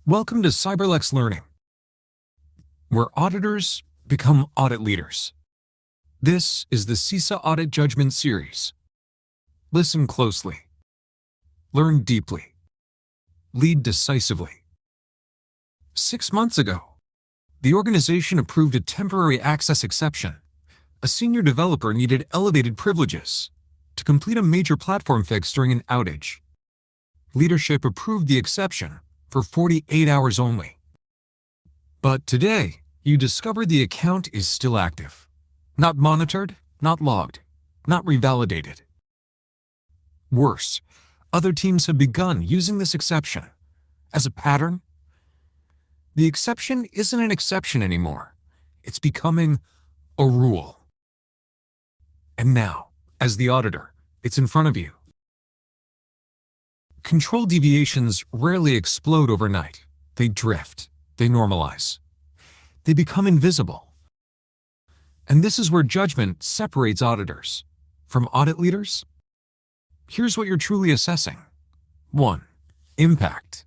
Welcome to CyberLex Learning, where auditors become audit leaders. This is the CISA Audit Judgment Series. Listen closely. Learn deeply. Lead decisively. 6 months ago, the organization approved a temporary access exception. A senior developer needed elevated privileges to complete a major platform fix during an outage. Leadership approved the exception for 48 hours only. But today, you discover the account is still active. Not monitored, not logged, not revalidated. Worse, other teams have begun using this exception as a pattern. The exception isn't an exception anymore. It's becoming a rule. And now, as the auditor, it's in front of you. Control deviations rarely explode overnight. They drift. They normalize. They become invisible. And this is where judgment separates auditors from audit leaders. Here's what you're truly assessing. 1. Impact.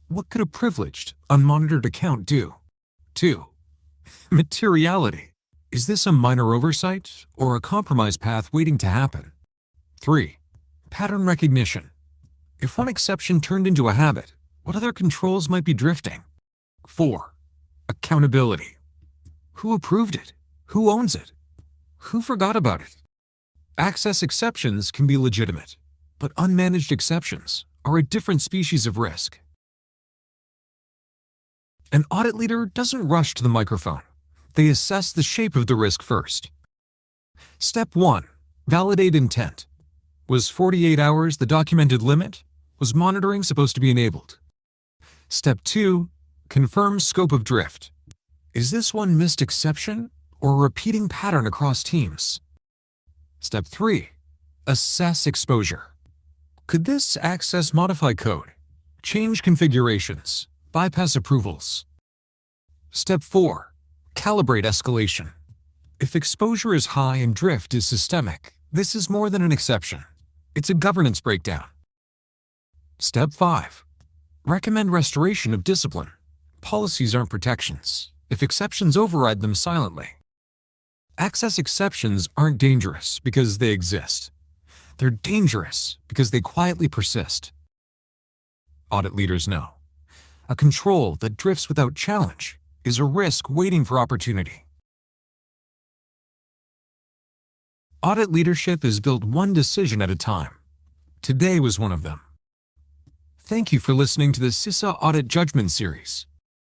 What could a privileged, unmonitored account do? 2. Materiality. Is this a minor oversight or a compromise path waiting to happen? 3. Pattern recognition. If one exception turned into a habit, what other controls might be drifting? 4. Accountability. Who approved it? Who owns it? Who forgot about it? Access exceptions can be legitimate, but unmanaged exceptions are a different species of risk. An audit leader doesn't rush to the microphone. They assess the shape of the risk first. Step 1. Validate intent. Was 48 hours the documented limit? Was monitoring supposed to be enabled? Step 2. Confirm scope of drift. Is this one missed exception or a repeating pattern across teams? Step 3. Assess exposure. Could this access modify code, change configurations, bypass approvals? Step 4. Calibrate escalation. If exposure is high and drift is systemic, this is more than an exception. It's a governance breakdown. Step 5. Recommend restoration of discipline. Policies aren't protections if exceptions override them silently. Access exceptions aren't dangerous because they exist. They're dangerous because they quietly persist. Audit leaders know. A control that drifts without challenge is a risk waiting for opportunity. Audit leadership is built one decision at a time. Today was one of them. Thank you for listening to the CISA Audit Judgment Series.